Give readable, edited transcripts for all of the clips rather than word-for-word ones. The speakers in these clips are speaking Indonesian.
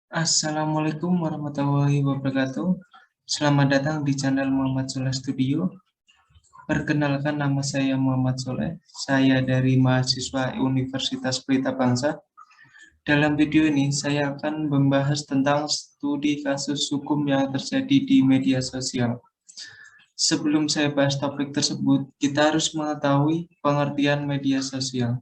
Assalamualaikum warahmatullahi wabarakatuh. Selamat datang di channel Muhammad Soleh Studio. Perkenalkan, nama saya Muhammad Soleh. Saya dari mahasiswa Universitas Pelita Bangsa. Dalam video ini, saya akan membahas tentang studi kasus hukum yang terjadi di media sosial. Sebelum saya bahas topik tersebut, kita harus mengetahui pengertian media sosial.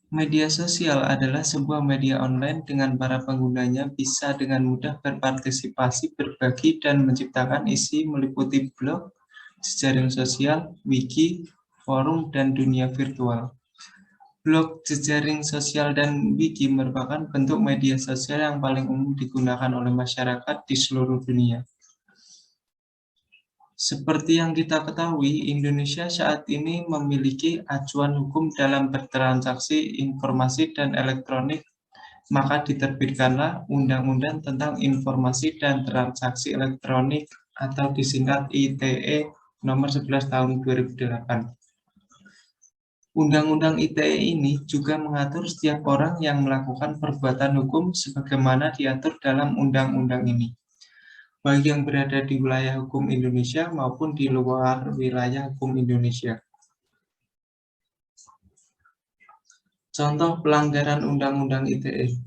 Media sosial adalah sebuah media online dengan para penggunanya bisa dengan mudah berpartisipasi, berbagi, dan menciptakan isi meliputi blog, jejaring sosial, wiki, forum, dan dunia virtual. Blog, jejaring sosial, dan wiki merupakan bentuk media sosial yang paling umum digunakan oleh masyarakat di seluruh dunia. Seperti yang kita ketahui, Indonesia saat ini memiliki acuan hukum dalam bertransaksi informasi dan elektronik, maka diterbitkanlah Undang-Undang tentang Informasi dan Transaksi Elektronik atau disingkat ITE nomor 11 tahun 2008. Undang-Undang ITE ini juga mengatur setiap orang yang melakukan perbuatan hukum sebagaimana diatur dalam undang-undang ini, baik yang berada di wilayah hukum Indonesia maupun di luar wilayah hukum Indonesia. Contoh pelanggaran Undang-Undang ITE.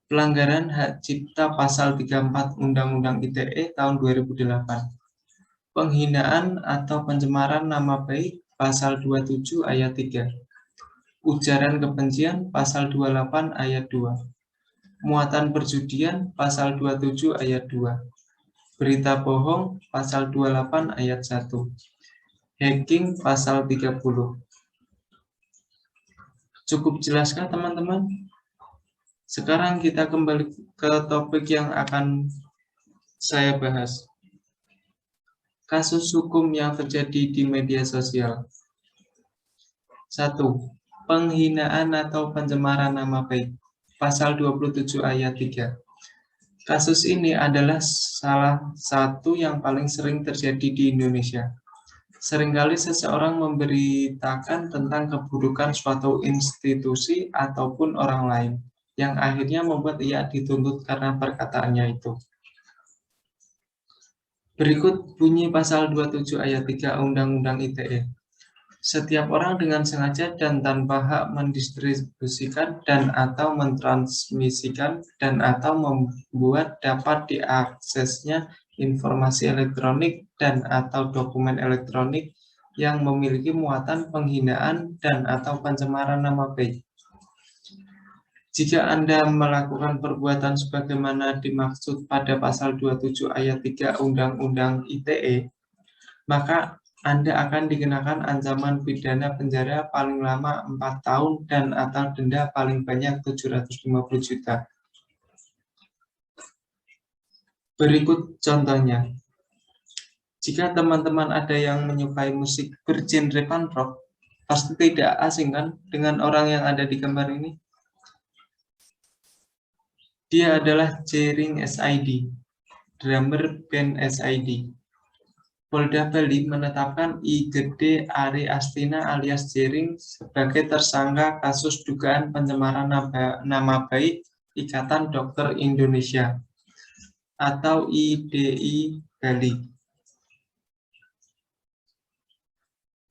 Pelanggaran hak cipta pasal 34 Undang-Undang ITE tahun 2008. Penghinaan atau pencemaran nama baik pasal 27 ayat 3. Ujaran kebencian pasal 28 ayat 2. Muatan perjudian pasal 27 ayat 2. Berita bohong pasal 28 ayat 1. Hacking pasal 30. Cukup jelaskah teman-teman? Sekarang kita kembali ke topik yang akan saya bahas. Kasus hukum yang terjadi di media sosial. 1. Penghinaan atau pencemaran nama baik. Pasal 27 ayat 3. Kasus ini adalah salah satu yang paling sering terjadi di Indonesia. Seringkali seseorang memberitakan tentang keburukan suatu institusi ataupun orang lain, yang akhirnya membuat ia dituntut karena perkataannya itu. Berikut bunyi pasal 27 ayat 3 Undang-Undang ITE. Setiap orang dengan sengaja dan tanpa hak mendistribusikan dan atau mentransmisikan dan atau membuat dapat diaksesnya informasi elektronik dan atau dokumen elektronik yang memiliki muatan penghinaan dan atau pencemaran nama baik. Jika Anda melakukan perbuatan sebagaimana dimaksud pada pasal 27 ayat 3 Undang-Undang ITE, maka Anda akan dikenakan ancaman pidana penjara paling lama 4 tahun dan atau denda paling banyak 750 juta. Berikut contohnya. Jika teman-teman ada yang menyukai musik bergenre punk rock, pasti tidak asing kan dengan orang yang ada di gambar ini? Dia adalah Jering SID, drummer band SID. Polda Bali menetapkan I Gede Ari Astina alias Jering sebagai tersangka kasus dugaan pencemaran nama baik Ikatan Dokter Indonesia atau IDI Bali.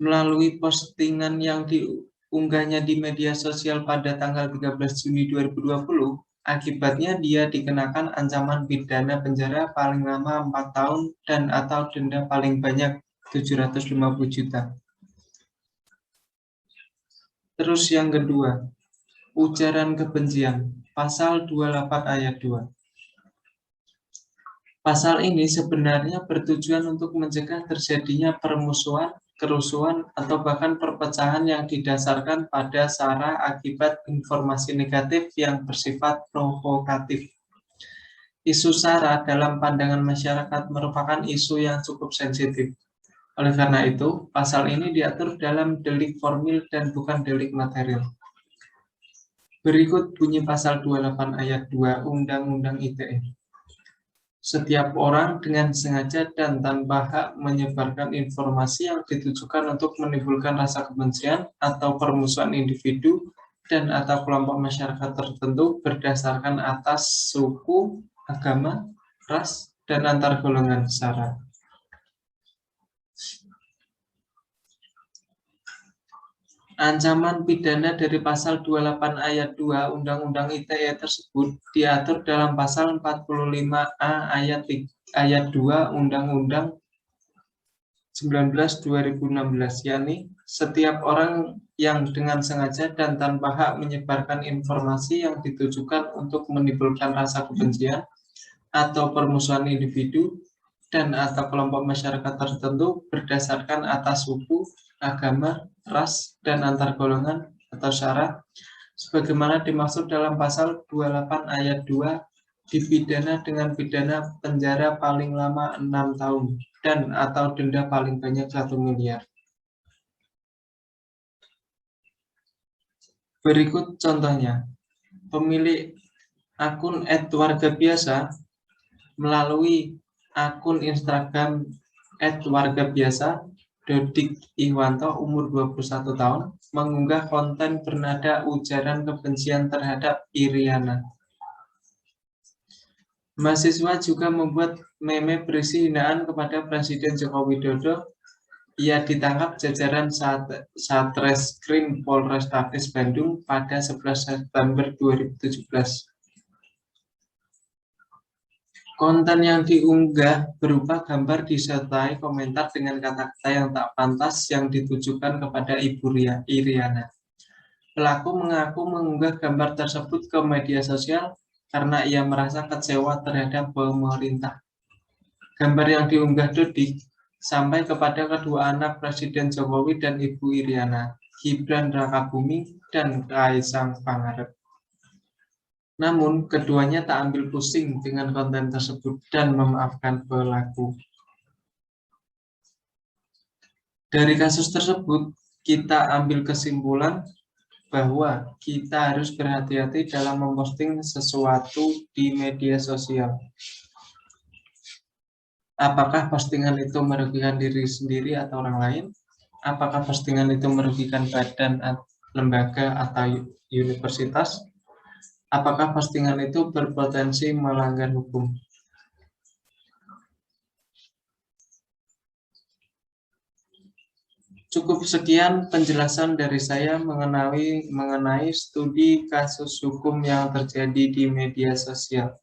Melalui postingan yang diunggahnya di media sosial pada tanggal 13 Juni 2020, akibatnya dia dikenakan ancaman pidana penjara paling lama 4 tahun dan atau denda paling banyak 750 juta. Terus yang kedua, ujaran kebencian, pasal 28 ayat 2. Pasal ini sebenarnya bertujuan untuk mencegah terjadinya permusuhan, kerusuhan, atau bahkan perpecahan yang didasarkan pada sara akibat informasi negatif yang bersifat provokatif. Isu sara dalam pandangan masyarakat merupakan isu yang cukup sensitif. Oleh karena itu, pasal ini diatur dalam delik formil dan bukan delik material. Berikut bunyi pasal 28 ayat 2 Undang-Undang ITE. Setiap orang dengan sengaja dan tanpa hak menyebarkan informasi yang ditujukan untuk menimbulkan rasa kebencian atau permusuhan individu dan atau kelompok masyarakat tertentu berdasarkan atas suku, agama, ras, dan antar golongan sara. Ancaman pidana dari pasal 28 ayat 2 Undang-Undang ITE tersebut diatur dalam pasal 45A ayat 2 Undang-Undang 19/2016, yakni setiap orang yang dengan sengaja dan tanpa hak menyebarkan informasi yang ditujukan untuk menimbulkan rasa kebencian atau permusuhan individu dan atau kelompok masyarakat tertentu berdasarkan atas suku, agama, ras, dan antar golongan atau sara, sebagaimana dimaksud dalam pasal 28 ayat 2, dipidana dengan pidana penjara paling lama 6 tahun dan atau denda paling banyak 1 miliar. Berikut contohnya. Pemilik akun @wargabiasa melalui akun Instagram @wargabiasa Dodik Ihwanto umur 21 tahun mengunggah konten bernada ujaran kebencian terhadap Iriana. Mahasiswa juga membuat meme berisi hinaan kepada Presiden Joko Widodo. Ia ditangkap jajaran Satreskrim Polrestabes Bandung pada 11 September 2017. Konten yang diunggah berupa gambar disertai komentar dengan kata-kata yang tak pantas yang ditujukan kepada Ibu Iriana. Pelaku mengaku mengunggah gambar tersebut ke media sosial karena ia merasa kecewa terhadap pemerintah. Gambar yang diunggah Dodik sampai kepada kedua anak Presiden Jokowi dan Ibu Iriana, Gibran Rakabuming dan Kaisang Pangarep. Namun, keduanya tak ambil pusing dengan konten tersebut dan memaafkan pelaku. Dari kasus tersebut, kita ambil kesimpulan bahwa kita harus berhati-hati dalam memposting sesuatu di media sosial. Apakah postingan itu merugikan diri sendiri atau orang lain? Apakah postingan itu merugikan badan, lembaga, atau universitas? Apakah postingan itu berpotensi melanggar hukum? Cukup sekian penjelasan dari saya mengenai studi kasus hukum yang terjadi di media sosial.